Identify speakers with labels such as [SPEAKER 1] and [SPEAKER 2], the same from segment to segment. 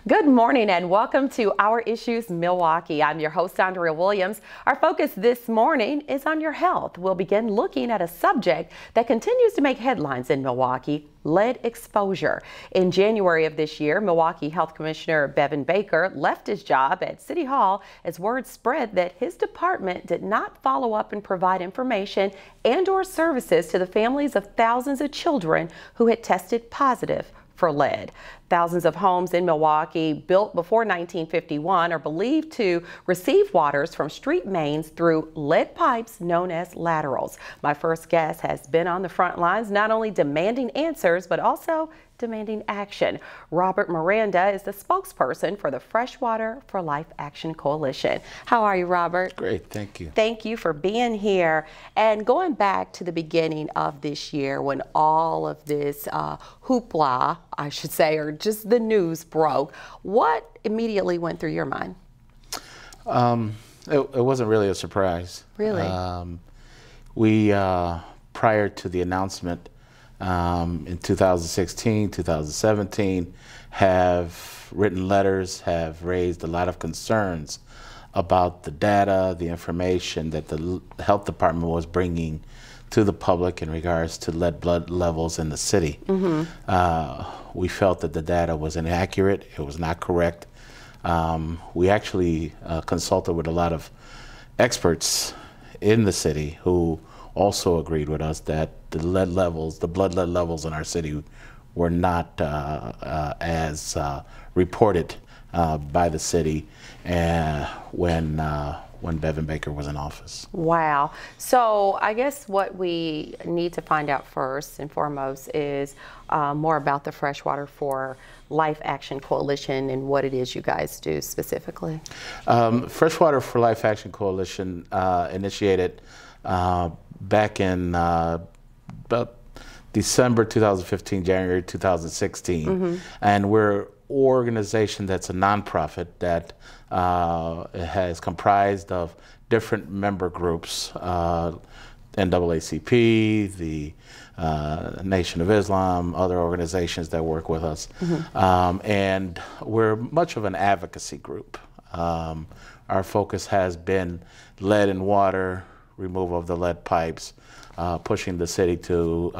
[SPEAKER 1] Good morning and welcome to Our Issues Milwaukee. I'm your host, Andrea Williams. Our focus this morning is on your health. We'll begin looking at a subject that continues to make headlines in Milwaukee: lead exposure. In January of this year, Milwaukee Health Commissioner Bevan Baker left his job at City Hall as word spread that his department did not follow up and provide information and/or services to the families of thousands of children who had tested positive for lead. Thousands of homes in Milwaukee built before 1951 are believed to receive waters from street mains through lead pipes known as laterals. My first guest has been on the front lines, not only demanding answers, but also demanding action. Robert Miranda is the spokesperson for the Freshwater for Life Action Coalition. How are you, Robert?
[SPEAKER 2] Great, thank you.
[SPEAKER 1] Thank you for being here. And going back to the beginning of this year when all of this hoopla, I should say, or just the news broke, what immediately went through your mind?
[SPEAKER 2] It wasn't really a surprise.
[SPEAKER 1] Really?
[SPEAKER 2] Prior to the announcement, in 2016, 2017, have written letters, have raised a lot of concerns about the data, the information that the health department was bringing to the public in regards to lead blood levels in the city. We felt that the data was inaccurate, it was not correct. We actually consulted with a lot of experts in the city who also agreed with us that the blood lead levels in our city were not as reported by the city when Bevan Baker was in office.
[SPEAKER 1] Wow. So I guess what we need to find out first and foremost is more about the Freshwater for Life Action Coalition and what it is you guys do specifically.
[SPEAKER 2] Freshwater for Life Action Coalition initiated back in about December 2015, January 2016, and we're an organization that's a nonprofit that has comprised of different member groups, NAACP, the Nation of Islam, other organizations that work with us, and we're much of an advocacy group. Our focus has been lead in water, removal of the lead pipes, pushing the city to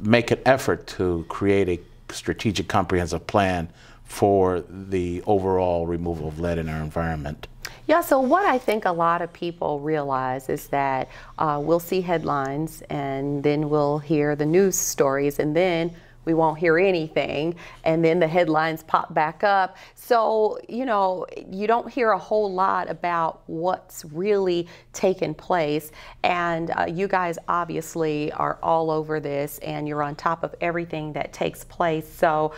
[SPEAKER 2] make an effort to create a strategic comprehensive plan for the overall removal of lead in our environment.
[SPEAKER 1] Yeah, so what I think a lot of people realize is that we'll see headlines and then we'll hear the news stories and then we won't hear anything, and then the headlines pop back up. So, you know, you don't hear a whole lot about what's really taken place. And you guys obviously are all over this and you're on top of everything that takes place. So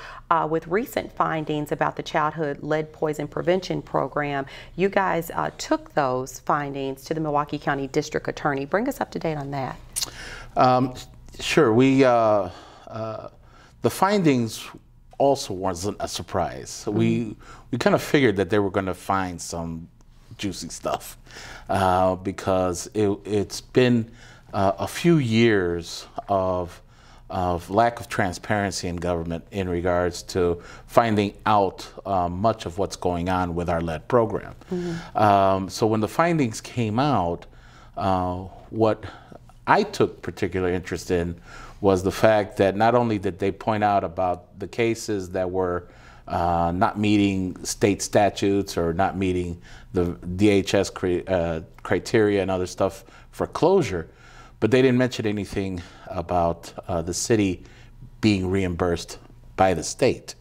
[SPEAKER 1] with recent findings about the Childhood Lead Poison Prevention Program, you guys took those findings to the Milwaukee County District Attorney. Bring us up to date on that.
[SPEAKER 2] Sure. The findings also wasn't a surprise. We kind of figured that they were going to find some juicy stuff because it's been a few years of lack of transparency in government in regards to finding out much of what's going on with our lead program. So when the findings came out, what I took particular interest in was the fact that not only did they point out about the cases that were not meeting state statutes or not meeting the DHS criteria and other stuff for closure, but they didn't mention anything about the city being reimbursed by the state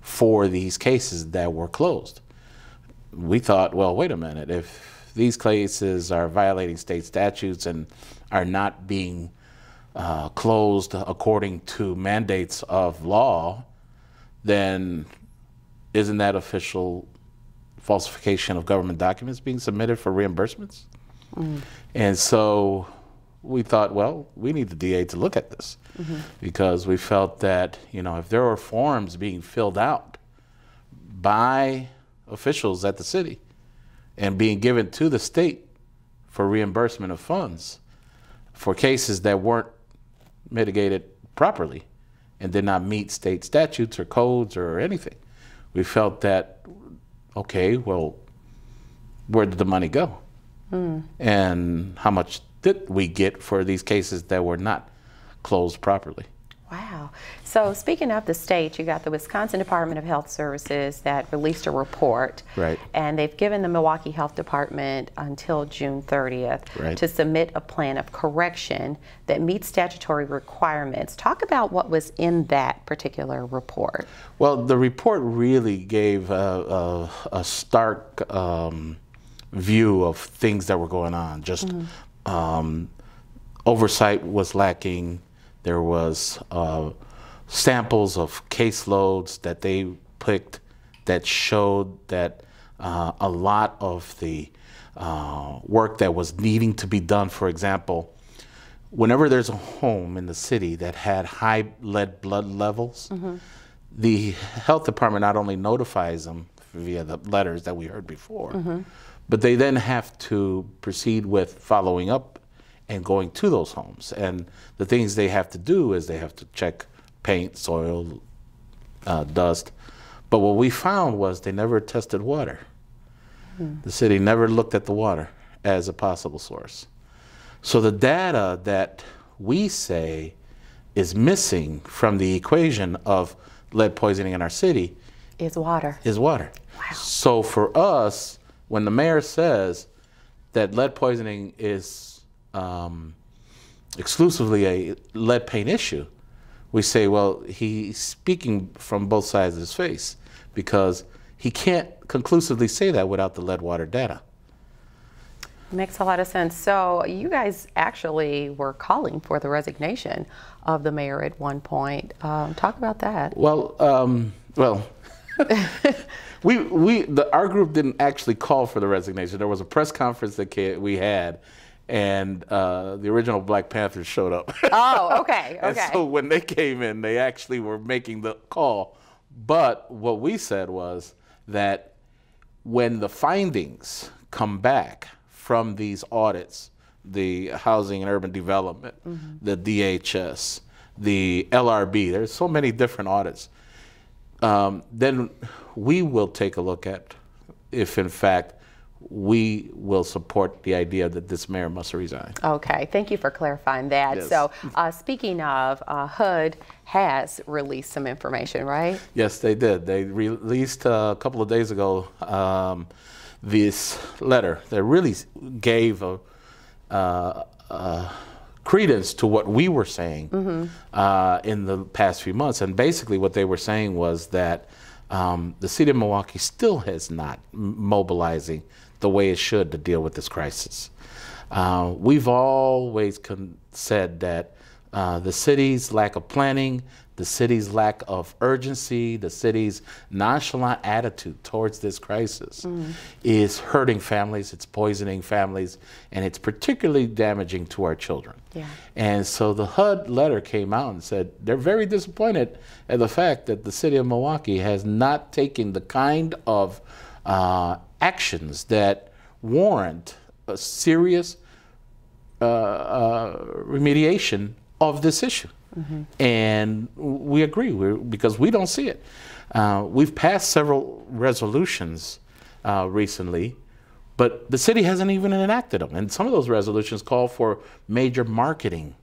[SPEAKER 2] for these cases that were closed. We thought, well, wait a minute, if these cases are violating state statutes and are not being closed according to mandates of law, then isn't that official falsification of government documents being submitted for reimbursements? And so we thought, well, we need the DA to look at this because we felt that, you know, if there were forms being filled out by officials at the city and being given to the state for reimbursement of funds for cases that weren't mitigated properly, and did not meet state statutes or codes or anything. We felt that, okay, well, where did the money go? And how much did we get for these cases that were not closed properly?
[SPEAKER 1] Wow. So speaking of the state, you got the Wisconsin Department of Health Services that released a report.
[SPEAKER 2] Right.
[SPEAKER 1] And they've given the Milwaukee Health Department until June 30th to submit a plan of correction that meets statutory requirements. Talk about what was in that particular report. Well,
[SPEAKER 2] the report really gave a stark view of things that were going on. Just oversight was lacking. There was samples of caseloads that they picked that showed that a lot of the work that was needing to be done, for example, whenever there's a home in the city that had high lead blood levels, the health department not only notifies them via the letters that we heard before, but they then have to proceed with following up and going to those homes. And the things they have to do is they have to check paint, soil, dust. But what we found was they never tested water. The city never looked at the water as a possible source. So the data that we say is missing from the equation of lead poisoning in our city
[SPEAKER 1] is water.
[SPEAKER 2] Wow. So for us, when the mayor says that lead poisoning is exclusively a lead paint issue, we say, well, he's speaking from both sides of his face, because he can't conclusively say that without the lead water data.
[SPEAKER 1] Makes a lot of sense. So you guys actually were calling for the resignation of the mayor at one point. Talk about that.
[SPEAKER 2] Well, our group didn't actually call for the resignation. There was a press conference that we had, and the original Black Panthers showed up.
[SPEAKER 1] Oh, okay,
[SPEAKER 2] And so when they came in, they actually were making the call. But what we said was that when the findings come back from these audits, the Housing and Urban Development, the DHS, the LRB, there's so many different audits, then we will take a look at if, in fact, we will support the idea that this mayor must resign.
[SPEAKER 1] Okay, thank you for clarifying that.
[SPEAKER 2] Yes.
[SPEAKER 1] So speaking of, HUD has released some information, right?
[SPEAKER 2] Yes, they did. They released a couple of days ago this letter that really gave credence to what we were saying in the past few months. And basically what they were saying was that the city of Milwaukee still has not mobilizing the way it should to deal with this crisis. We've always said that the city's lack of planning, the city's lack of urgency, the city's nonchalant attitude towards this crisis is hurting families, it's poisoning families, and it's particularly damaging to our children.
[SPEAKER 1] Yeah. And
[SPEAKER 2] so the HUD letter came out and said they're very disappointed at the fact that the city of Milwaukee has not taken the kind of actions that warrant a serious remediation of this issue. And we agree, because we don't see it. We've passed several resolutions recently, but the city hasn't even enacted them. And some of those resolutions call for major marketing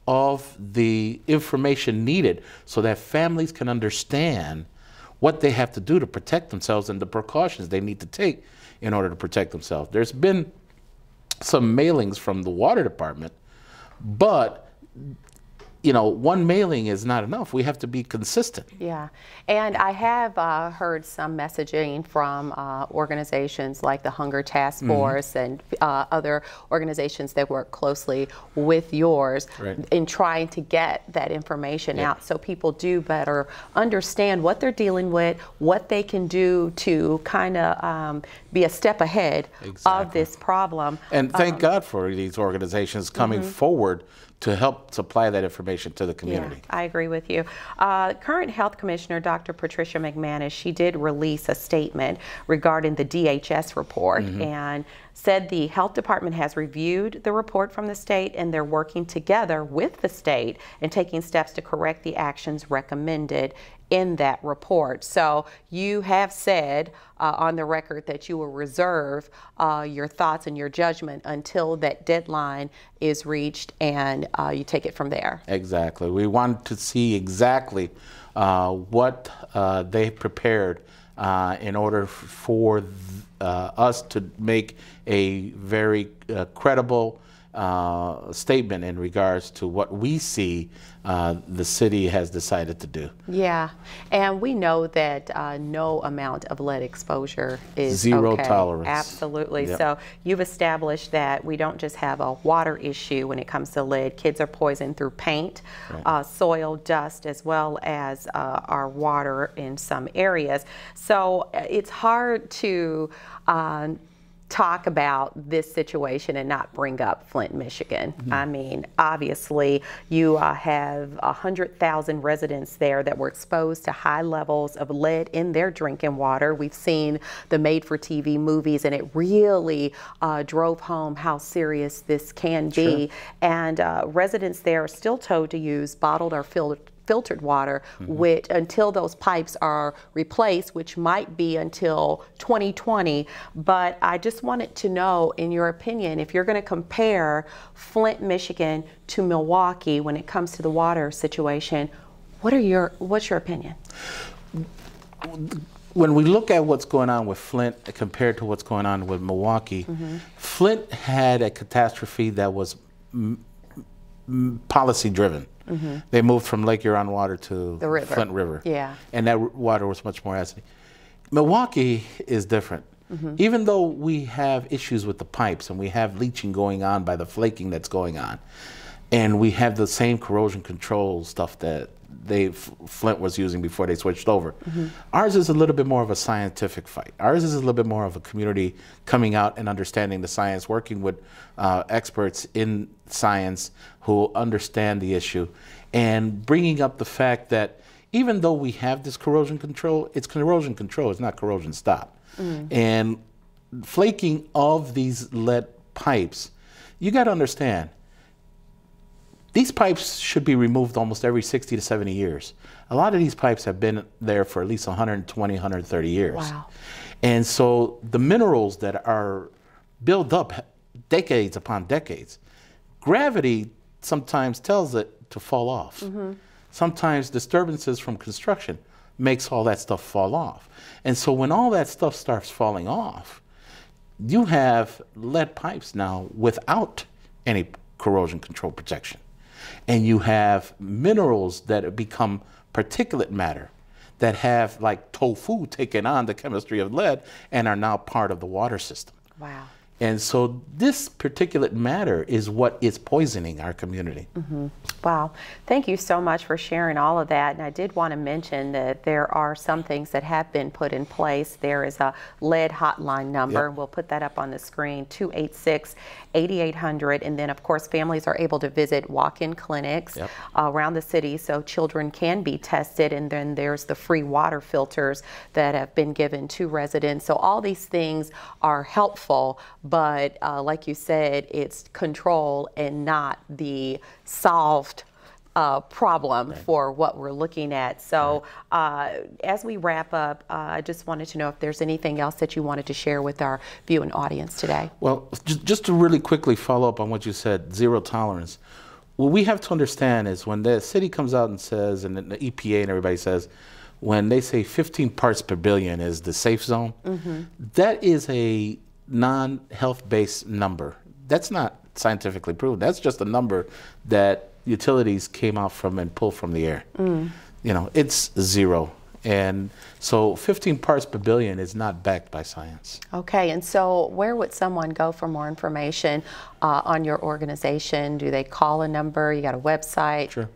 [SPEAKER 2] of the information needed so that families can understand what they have to do to protect themselves and the precautions they need to take in order to protect themselves. There's been some mailings from the water department, but you know, one mailing is not enough. We have to be consistent.
[SPEAKER 1] Yeah, and I have heard some messaging from organizations like the Hunger Task Force and other organizations that work closely with yours in trying to get that information out so people do better understand what they're dealing with, what they can do to kind of be a step ahead of this problem.
[SPEAKER 2] And thank God for these organizations coming forward to help supply that information to the community.
[SPEAKER 1] Yeah, I agree with you. Current Health Commissioner Dr. Patricia McManus, she did release a statement regarding the DHS report and said the health department has reviewed the report from the state and they're working together with the state and taking steps to correct the actions recommended in that report. So you have said on the record that you will reserve your thoughts and your judgment until that deadline is reached, and you take it from there.
[SPEAKER 2] Exactly. We want to see exactly what they prepared in order for us to make a very credible statement in regards to what we see the city has decided to do.
[SPEAKER 1] Yeah, and we know that no amount of lead exposure is
[SPEAKER 2] zero
[SPEAKER 1] okay.
[SPEAKER 2] tolerance.
[SPEAKER 1] Absolutely.
[SPEAKER 2] Yep.
[SPEAKER 1] So you've established that we don't just have a water issue when it comes to lead. Kids are poisoned through paint, right, soil, dust, as well as our water in some areas. So it's hard to talk about this situation and not bring up Flint, Michigan. I mean, obviously, you have 100,000 residents there that were exposed to high levels of lead in their drinking water. We've seen the made-for-TV movies, and it really drove home how serious this can be. Sure. And residents there are still told to use bottled or filtered water, which until those pipes are replaced, which might be until 2020. But I just wanted to know, in your opinion, if you're going to compare Flint, Michigan to Milwaukee when it comes to the water situation, what's your opinion?
[SPEAKER 2] When we look at what's going on with Flint compared to what's going on with Milwaukee, Flint had a catastrophe that was policy driven. They moved from Lake Huron water to the Flint River. Yeah. And that water was much more acidic. Milwaukee is different. Even though we have issues with the pipes and we have leaching going on by the flaking that's going on, and we have the same corrosion control stuff that Flint was using before they switched over. Ours is a little bit more of a scientific fight. Ours is a little bit more of a community coming out and understanding the science, working with experts in science who understand the issue, and bringing up the fact that even though we have this corrosion control, it's not corrosion stop. And flaking of these lead pipes, you got to understand, these pipes should be removed almost every 60 to 70 years. A lot of these pipes have been there for at least 120, 130 years. Wow. And so the minerals that are built up decades upon decades, gravity sometimes tells it to fall off. Sometimes disturbances from construction makes all that stuff fall off. And so when all that stuff starts falling off, you have lead pipes now without any corrosion control protection. And you have minerals that have become particulate matter that have, like tofu, taken on the chemistry of lead and are now part of the water system. Wow. And so this particulate matter is what is poisoning our community. Wow. Thank you so much for sharing all of that. And I did want to mention that there are some things that have been put in place. There is a lead hotline number. We'll put that up on the screen, 286-8800. And then, of course, families are able to visit walk-in clinics around the city so children can be tested. And then there's the free water filters that have been given to residents. So all these things are helpful. But like you said, it's control and not the solved problem for what we're looking at. So as we wrap up, I just wanted to know if there's anything else that you wanted to share with our viewing audience today. Well, just to really quickly follow up on what you said, zero tolerance. What we have to understand is when the city comes out and says, and the EPA and everybody says, when they say 15 parts per billion is the safe zone, that is a non-health-based number. That's not scientifically proven. That's just a number that utilities came out from and pulled from the air. You know, it's zero. And so 15 parts per billion is not backed by science. Okay, and so where would someone go for more information on your organization? Do they call a number? You got a website? Sure.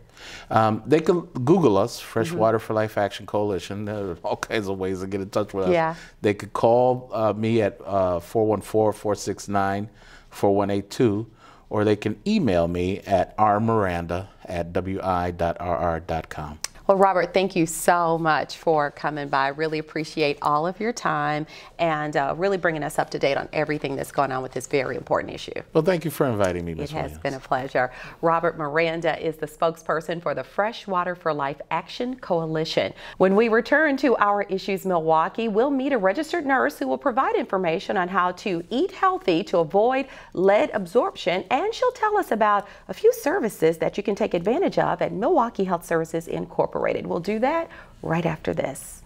[SPEAKER 2] They can Google us, Freshwater for Life Action Coalition. There are all kinds of ways to get in touch with us. They could call me at 414-469-4182, or they can email me at rmiranda@wi.rr.com.
[SPEAKER 1] Well, Robert, thank you so much for coming by. Really appreciate all of your time and really bringing us up to date on everything that's going on with this very important issue.
[SPEAKER 2] Well, thank you for inviting me, Ms.
[SPEAKER 1] It
[SPEAKER 2] Williams.
[SPEAKER 1] has been a pleasure. Robert Miranda is the spokesperson for the Freshwater for Life Action Coalition. When we return to Our Issues Milwaukee, we'll meet a registered nurse who will provide information on how to eat healthy to avoid lead absorption, and she'll tell us about a few services that you can take advantage of at Milwaukee Health Services Incorporated. We'll do that right after this.